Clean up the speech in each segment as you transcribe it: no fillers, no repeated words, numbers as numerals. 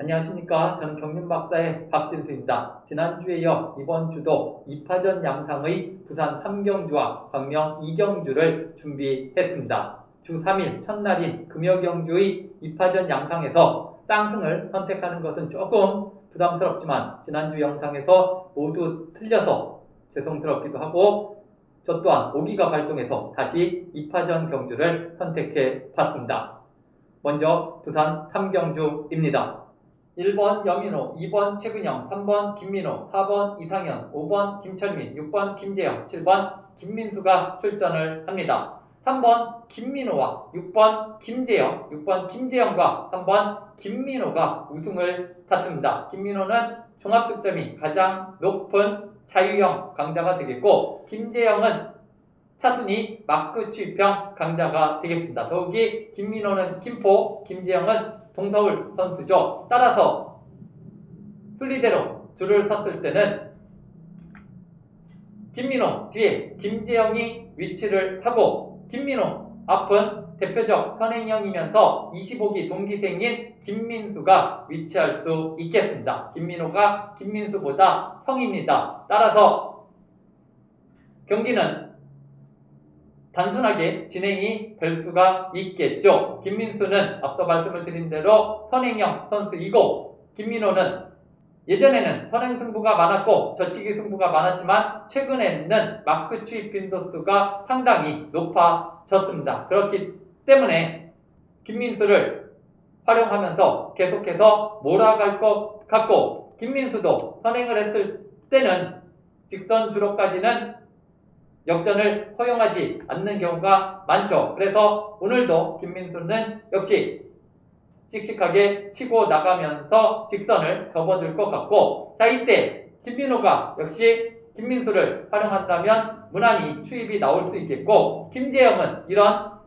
안녕하십니까. 저는 경륜박사의 박진수입니다. 지난주에 이어 이번 주도 2파전 양상의 부산 3경주와 광명 2경주를 준비했습니다. 주 3일 첫날인 금요경주의 2파전 양상에서 쌍승을 선택하는 것은 조금 부담스럽지만 지난주 영상에서 모두 틀려서 죄송스럽기도 하고 저 또한 오기가 발동해서 다시 2파전 경주를 선택해 봤습니다. 먼저 부산 3경주입니다. 1번 여민호, 2번 최근영, 3번 김민호, 4번 이상현, 5번 김철민, 6번 김재영, 7번 김민수가 출전을 합니다. 3번 김민호와 6번 김재영, 6번 김재영과 3번 김민호가 우승을 다툽니다. 김민호는 종합득점이 가장 높은 자유형 강자가 되겠고 김재영은 차순위 마크 추입형 강자가 되겠습니다. 더욱이 김민호는 김포, 김재영은 동서울 선수죠. 따라서 순리대로 줄을 섰을 때는 김민호 뒤에 김재영이 위치를 하고 김민호 앞은 대표적 선행형이면서 25기 동기생인 김민수가 위치할 수 있겠습니다. 김민호가 김민수보다 형입니다. 따라서 경기는 단순하게 진행이 될 수가 있겠죠. 김민수는 앞서 말씀을 드린 대로 선행형 선수이고 김민호는 예전에는 선행 승부가 많았고 젖히기 승부가 많았지만 최근에는 마크 추입 빈도수가 상당히 높아졌습니다. 그렇기 때문에 김민수를 활용하면서 계속해서 몰아갈 것 같고 김민수도 선행을 했을 때는 직선 주로까지는 역전을 허용하지 않는 경우가 많죠. 그래서 오늘도 김민수는 역시 씩씩하게 치고 나가면서 직선을 접어줄 것 같고, 자, 이때 김민호가 역시 김민수를 활용한다면 무난히 추입이 나올 수 있겠고, 김재영은 이런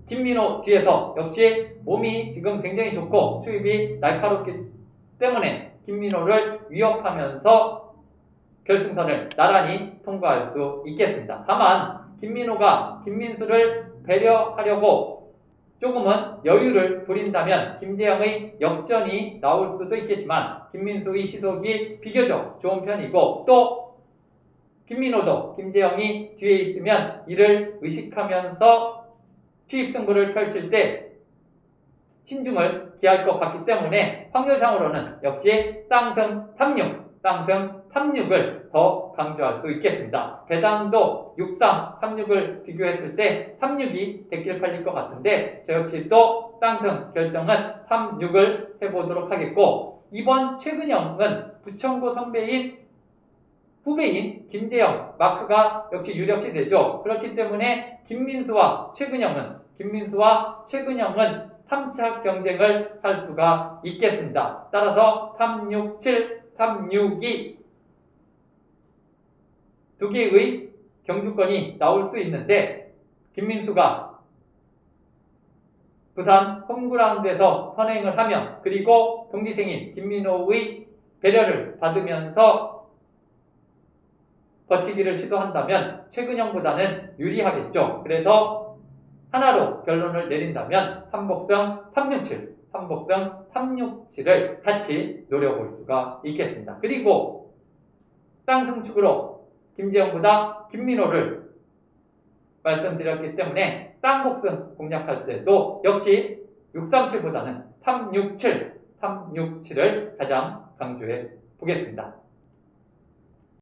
김민호 뒤에서 역시 몸이 지금 굉장히 좋고 추입이 날카롭기 때문에 김민호를 위협하면서 결승선을 나란히 통과할 수 있겠습니다. 다만 김민호가 김민수를 배려하려고 조금은 여유를 부린다면 김재영의 역전이 나올 수도 있겠지만 김민수의 시속이 비교적 좋은 편이고 또 김민호도 김재영이 뒤에 있으면 이를 의식하면서 추입 승부를 펼칠 때 신중을 기할 것 같기 때문에 확률상으로는 역시 쌍승 36을 더 강조할 수 있겠습니다. 배당도 6상 36을 비교했을 때 36이 대길 팔릴 것 같은데 저 역시 또 쌍승 결정은 36을 해보도록 하겠고, 이번 최근영은 부천고 선배인 후배인 김재영 마크가 역시 유력시 되죠. 그렇기 때문에 김민수와 최근영은 3차 경쟁을 할 수가 있겠습니다. 따라서 367, 362 두 개의 경주권이 나올 수 있는데 김민수가 부산 홈그라운드에서 선행을 하면 그리고 동기생인 김민호의 배려를 받으면서 버티기를 시도한다면 최근영보다는 유리하겠죠. 그래서 하나로 결론을 내린다면 삼복성 367을 같이 노려볼 수가 있겠습니다. 그리고 쌍승축으로 김재영보다 김민호를 말씀드렸기 때문에 쌍복승 공략할 때도 역시 637보다는 367을 가장 강조해 보겠습니다.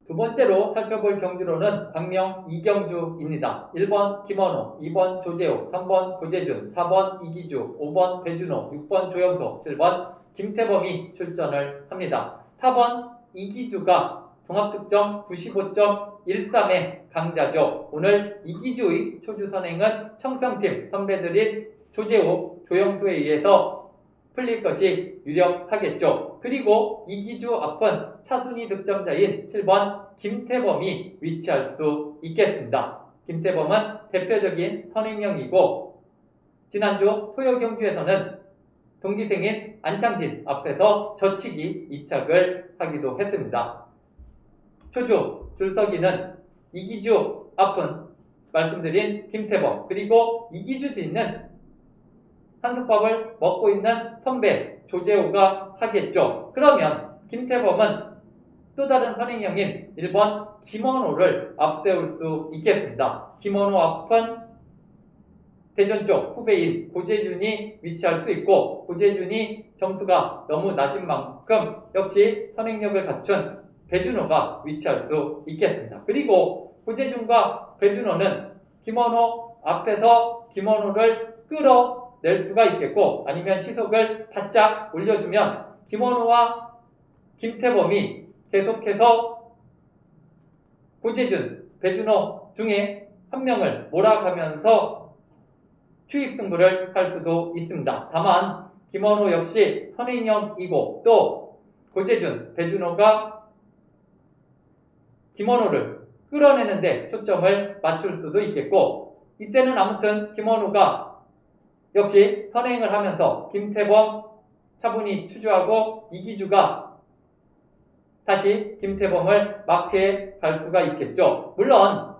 두 번째로 살펴볼 경주로는 광명 2경주입니다. 1번 김원호, 2번 조재호, 3번 고재준, 4번 이기주, 5번 배준호, 6번 조영소, 7번 김태범이 출전을 합니다. 4번 이기주가 종합득점 95.13의 강자죠. 오늘 이기주의 초주선행은 청평팀 선배들인 조재호, 조영수에 의해서 풀릴 것이 유력하겠죠. 그리고 이기주 앞은 차순위 득점자인 7번 김태범이 위치할 수 있겠습니다. 김태범은 대표적인 선행형이고 지난주 토요 경주에서는 동기생인 안창진 앞에서 젖히기 2착을 하기도 했습니다. 초주 줄서기는 이기주 앞은 말씀드린 김태범 그리고 이기주 뒤는 한솥밥을 먹고 있는 선배 조재호가 하겠죠. 그러면 김태범은 또 다른 선행형인 1번 김원호를 앞세울 수 있겠습니다. 김원호 앞은 대전 쪽 후배인 고재준이 위치할 수 있고 고재준이 점수가 너무 낮은 만큼 역시 선행력을 갖춘 배준호가 위치할 수 있겠습니다. 그리고 고재준과 배준호는 김원호 앞에서 김원호를 끌어낼 수가 있겠고 아니면 시속을 바짝 올려주면 김원호와 김태범이 계속해서 고재준, 배준호 중에 한 명을 몰아가면서 추입 승부를 할 수도 있습니다. 다만 김원호 역시 선행형이고 또 고재준, 배준호가 김원호를 끌어내는데 초점을 맞출 수도 있겠고 이때는 아무튼 김원호가 역시 선행을 하면서 김태범 차분히 추주하고 이기주가 다시 김태범을 마크해 갈 수가 있겠죠. 물론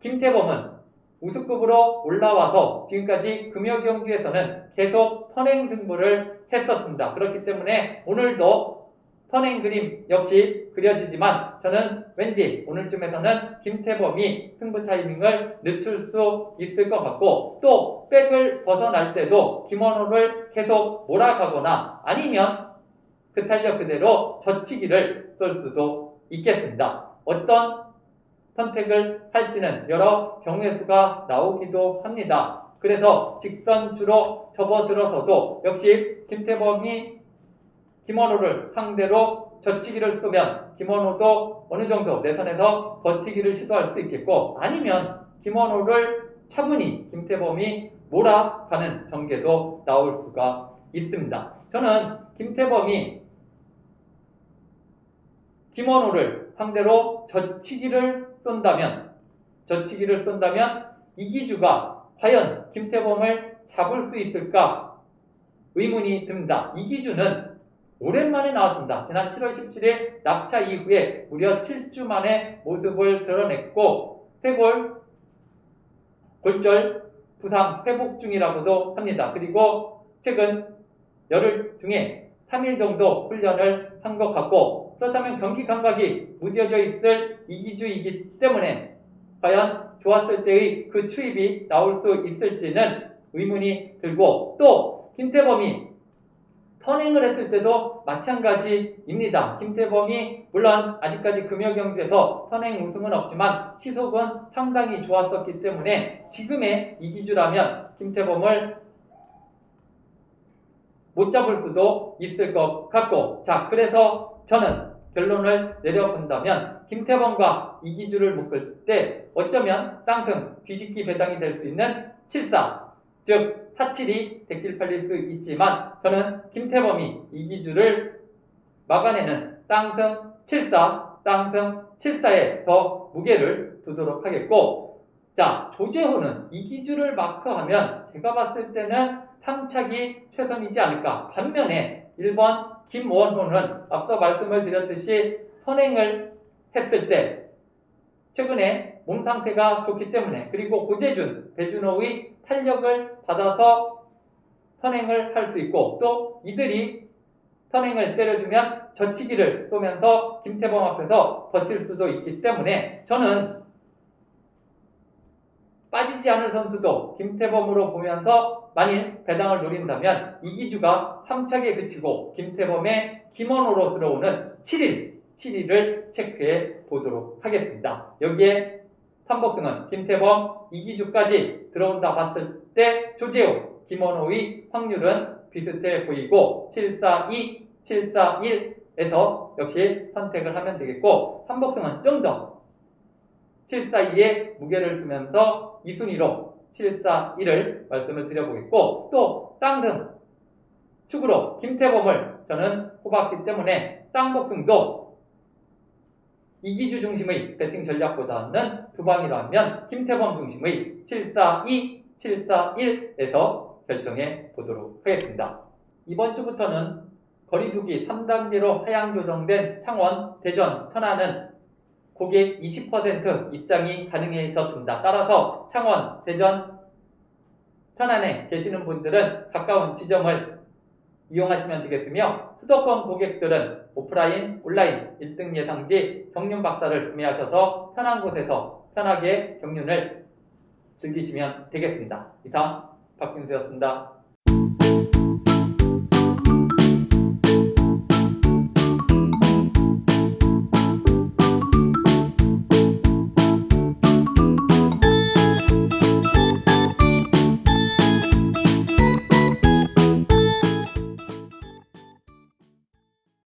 김태범은 우수급으로 올라와서 지금까지 금요 경기에서는 계속 선행 승부를 했었습니다. 그렇기 때문에 오늘도 선행 그림 역시 그려지지만 저는 왠지 오늘쯤에서는 김태범이 승부 타이밍을 늦출 수 있을 것 같고 또 백을 벗어날 때도 김원호를 계속 몰아가거나 아니면 그 탄력 그대로 젖히기를 쏠 수도 있겠습니다. 어떤 선택을 할지는 여러 경우의 수가 나오기도 합니다. 그래서 직선주로 접어들어서도 역시 김태범이 김원호를 상대로 젖히기를 쏘면 김원호도 어느 정도 내선에서 버티기를 시도할 수 있겠고 아니면 김원호를 차분히 김태범이 몰아가는 전개도 나올 수가 있습니다. 저는 김태범이 김원호를 상대로 젖히기를 쏜다면 이기주가 과연 김태범을 잡을 수 있을까 의문이 듭니다. 이기주는 오랜만에 나왔습니다. 지난 7월 17일 낙차 이후에 무려 7주 만에 모습을 드러냈고 쇄골 골절 부상 회복 중이라고도 합니다. 그리고 최근 열흘 중에 3일 정도 훈련을 한 것 같고 그렇다면 경기 감각이 무뎌져 있을 이기주이기 때문에 과연 좋았을 때의 그 추입이 나올 수 있을지는 의문이 들고 또 김태범이 선행을 했을 때도 마찬가지입니다. 김태범이 물론 아직까지 금요 경기에서 선행 우승은 없지만 시속은 상당히 좋았었기 때문에 지금의 이기주라면 김태범을 못 잡을 수도 있을 것 같고 자 그래서 저는 결론을 내려본다면 김태범과 이기주를 묶을 때 어쩌면 땅승 뒤집기 배당이 될 수 있는 7사 즉 4-7이 대길 팔릴 수 있지만 저는 김태범이 이기주를 막아내는 땅승 7사 땅승 7사에 더 무게를 두도록 하겠고 자 조재호는 이기주를 마크하면 제가 봤을 때는 3착이 최선이지 않을까. 반면에 1번 김원호는 앞서 말씀을 드렸듯이 선행을 했을 때 최근에 몸 상태가 좋기 때문에 그리고 고재준, 배준호의 탄력을 받아서 선행을 할 수 있고 또 이들이 선행을 때려주면 젖히기를 쏘면서 김태범 앞에서 버틸 수도 있기 때문에 저는 빠지지 않을 선수도 김태범으로 보면서 만일 배당을 노린다면 이기주가 3착에 그치고 김태범의 김원호로 들어오는 7일을 체크해 보도록 하겠습니다. 여기에 3복승은 김태범, 이기주까지 들어온다 봤을 때 조재호, 김원호의 확률은 비슷해 보이고 7-4-2, 7-4-1에서 역시 선택을 하면 되겠고 3복승은 좀 더 7-4-2에 무게를 두면서 2순위로 7-4-1을 말씀을 드려보겠고 또 쌍승 축으로 김태범을 저는 꼽았기 때문에 쌍복승도 이기주 중심의 배팅 전략보다는 두방이라면 김태범 중심의 7-4-2, 7-4-1에서 결정해 보도록 하겠습니다. 이번 주부터는 거리두기 3단계로 하향 조정된 창원, 대전, 천안은 고객 20% 입장이 가능해졌습니다. 따라서 창원, 대전, 천안에 계시는 분들은 가까운 지점을 이용하시면 되겠으며 수도권 고객들은 오프라인, 온라인 1등 예상지 경륜 박사를 구매하셔서 편한 곳에서 편하게 경륜을 즐기시면 되겠습니다. 이상 박진수였습니다.